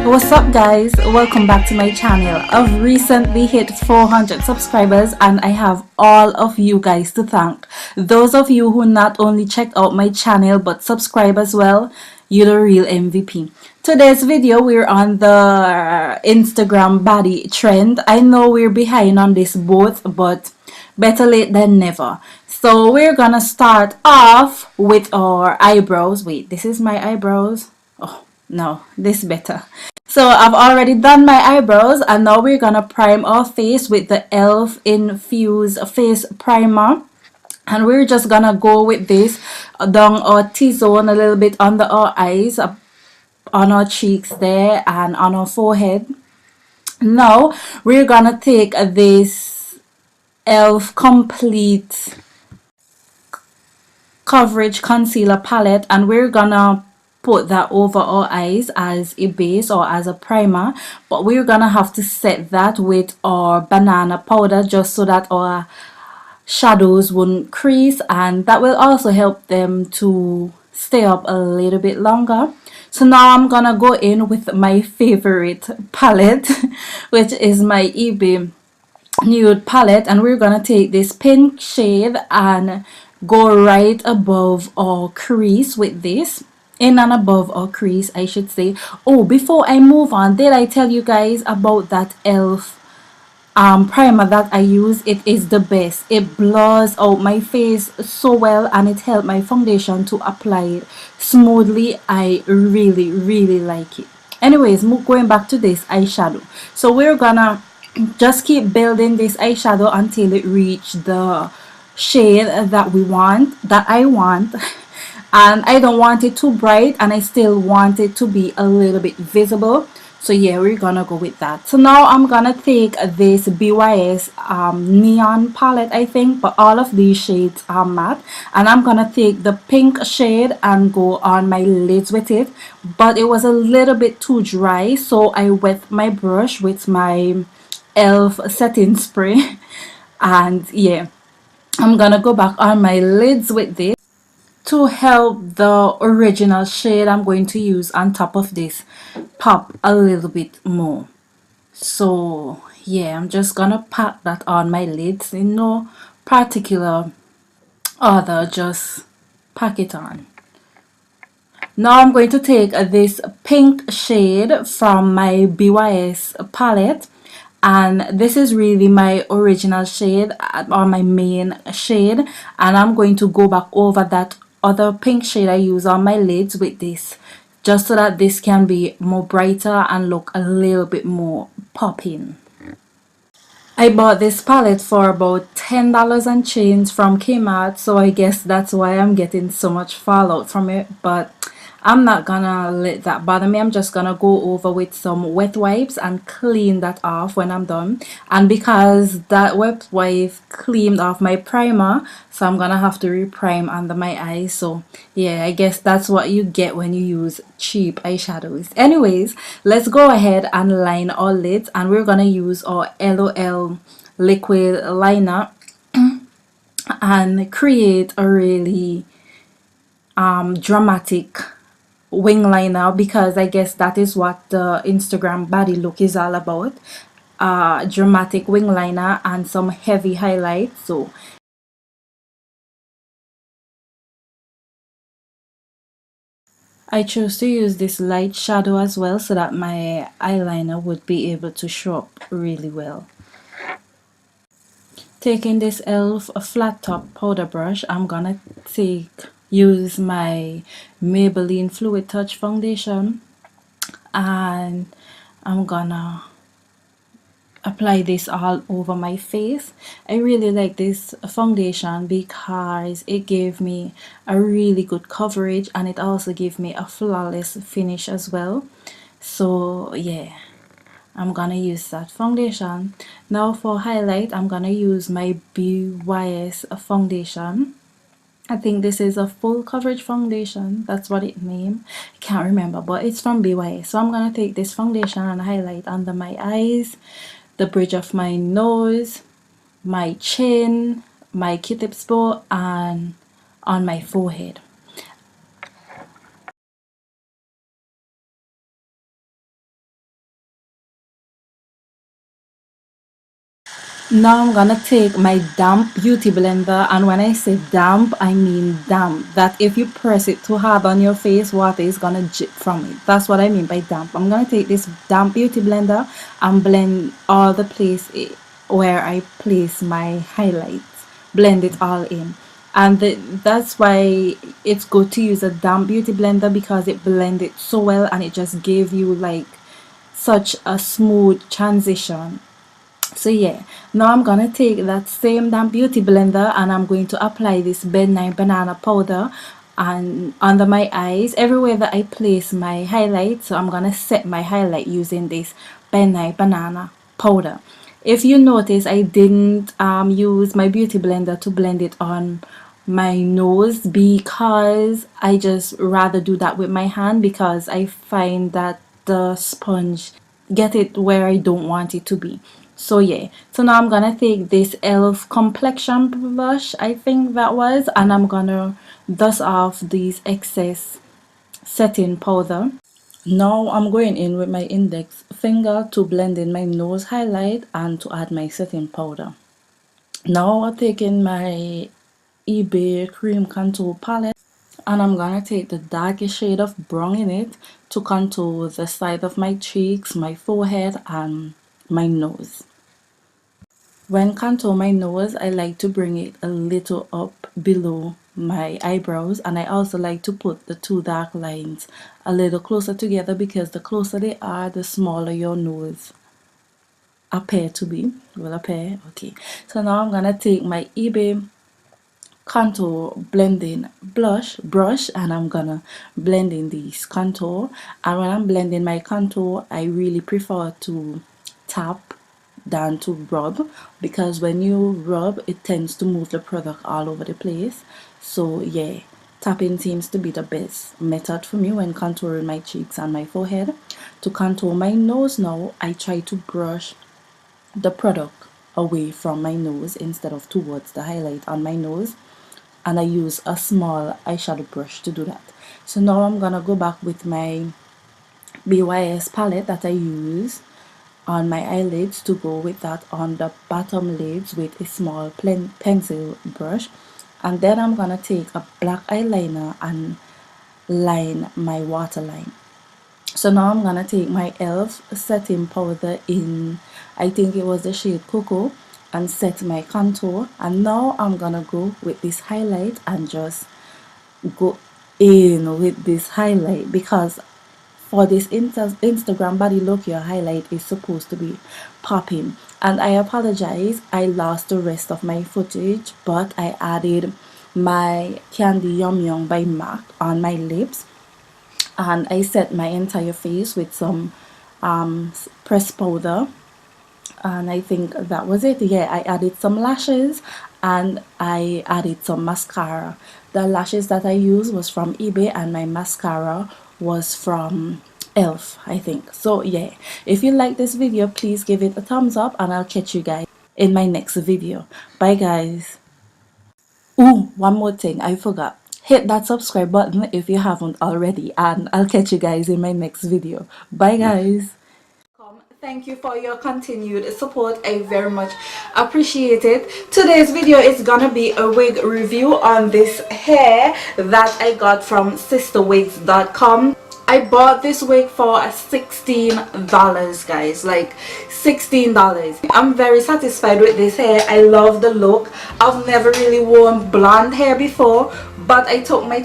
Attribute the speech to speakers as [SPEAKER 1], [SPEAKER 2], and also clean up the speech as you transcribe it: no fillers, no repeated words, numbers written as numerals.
[SPEAKER 1] What's up guys, welcome back to my channel. I've recently hit 400 subscribers and I have all of you guys to thank. Those of you who not only checked out my channel but subscribe as well, you're the real MVP. Today's video, we're on the Instagram baddie trend. I know we're behind on this both, but better late than never. So we're gonna start off with our eyebrows. Wait, this is my eyebrows. Oh no, this better. So I've already done my eyebrows and now we're gonna prime our face with the e.l.f. Infused Face Primer. And we're just gonna go with this down our T-zone, a little bit under our eyes, on our cheeks there, and on our forehead. Now we're gonna take this e.l.f. Complete Coverage Concealer Palette and we're gonna put that over our eyes as a base or as a primer, but we're gonna have to set that with our banana powder just so that our shadows won't crease, and that will also help them to stay up a little bit longer. So now I'm gonna go in with my favorite palette which is my eBay nude palette, and we're gonna take this pink shade and go right above our crease with this, in and above our crease I should say. Oh, before I move on, did I tell you guys about that e.l.f. Primer that I use? It is the best. It blurs out my face so well and it helped my foundation to apply it smoothly. I really like it. Anyways, going back to this eyeshadow, so we're gonna just keep building this eyeshadow until it reach the shade that I want and I don't want it too bright and I still want it to be a little bit visible. So yeah, we're gonna go with that. So now I'm gonna take this BYS neon palette, I think, but all of these shades are matte, and I'm gonna take the pink shade and go on my lids with it, but it was a little bit too dry, so I wet my brush with my e.l.f. setting spray and yeah, I'm gonna go back on my lids with this. To help the original shade I'm going to use on top of this pop a little bit more. So yeah, I'm just gonna pack that on my lids in no particular order, just pack it on. Now I'm going to take this pink shade from my BYS palette, and this is really my original shade or my main shade, and I'm going to go back over that other pink shade I use on my lids with this, just so that this can be more brighter and look a little bit more popping. I bought this palette for about $10 and change from Kmart, so I guess that's why I'm getting so much fallout from it, but I'm not gonna let that bother me. I'm just gonna go over with some wet wipes and clean that off when I'm done. And because that wet wipe cleaned off my primer, so I'm gonna have to reprime under my eyes. So yeah, I guess that's what you get when you use cheap eyeshadows. Anyways, let's go ahead and line our lids, and we're gonna use our LOL liquid liner and create a really dramatic wing liner, because I guess that is what the Instagram baddie look is all about. Dramatic wing liner and some heavy highlights. So I chose to use this light shadow as well so that my eyeliner would be able to show up really well. Taking this e.l.f. flat top powder brush, I'm gonna use my Maybelline Fluid Touch foundation, and I'm gonna apply this all over my face. I really like this foundation because it gave me a really good coverage and it also gave me a flawless finish as well. So yeah, I'm gonna use that foundation. Now for highlight, I'm gonna use my BYS foundation. I think this is a full coverage foundation, that's what it named. I can't remember, but it's from BYS. So I'm gonna take this foundation and highlight under my eyes, the bridge of my nose, my chin, my Q-tips bow, and on my forehead. Now I'm gonna take my damp beauty blender, and when I say damp, I mean damp. That if you press it too hard on your face, water is gonna drip from it. That's what I mean by damp. I'm gonna take this damp beauty blender and blend all the place where I place my highlights. Blend it all in. And that's why it's good to use a damp beauty blender, because it blends it so well and it just gave you like such a smooth transition. So yeah, now I'm gonna take that same damn beauty blender and I'm going to apply this Midnight Banana powder and under my eyes, everywhere that I place my highlight. So I'm gonna set my highlight using this Midnight Banana powder. If you notice, I didn't use my beauty blender to blend it on my nose, because I just rather do that with my hand, because I find that the sponge get it where I don't want it to be. So yeah, so now I'm gonna take this elf complexion blush, I think that was, and I'm gonna dust off these excess setting powder. Now I'm going in with my index finger to blend in my nose highlight and to add my setting powder. Now I'm taking my eBay cream contour palette and I'm gonna take the darkest shade of brown in it to contour the side of my cheeks, my forehead, and my nose. When contour my nose, I like to bring it a little up below my eyebrows, and I also like to put the two dark lines a little closer together, because the closer they are, the smaller your nose appear to be. Will appear. Okay, so now I'm gonna take my eBay contour blending brush and I'm gonna blend in this contour. And when I'm blending my contour, I really prefer to tap than to rub, because when you rub it tends to move the product all over the place. So yeah, tapping seems to be the best method for me when contouring my cheeks and my forehead. To contour my nose now, I try to brush the product away from my nose instead of towards the highlight on my nose, and I use a small eyeshadow brush to do that. So now I'm gonna go back with my BYS palette that I use on my eyelids to go with that on the bottom lids with a small pencil brush, and then I'm gonna take a black eyeliner and line my waterline. So now I'm gonna take my e.l.f. setting powder in, I think it was the shade Cocoa, and set my contour. And now I'm gonna go with this highlight and just go in with this highlight, because for this Instagram body look, your highlight is supposed to be popping. And I apologize, I lost the rest of my footage, but I added my Candy Yum Yum by MAC on my lips, and I set my entire face with some pressed powder, and I think that was it. Yeah, I added some lashes and I added some mascara. The lashes that I used was from eBay and my mascara was from e.l.f. I think. So yeah, if you like this video, please give it a thumbs up and I'll catch you guys in my next video. Bye guys. Ooh, one more thing I forgot. Hit that subscribe button if you haven't already, and I'll catch you guys in my next video. Bye guys. Thank you for your continued support. I very much appreciate it. Today's video is gonna be a wig review on this hair that I got from sisterwigs.com. I bought this wig for $16, guys, like $16. I'm very satisfied with this hair. I love the look. I've never really worn blonde hair before, but I took my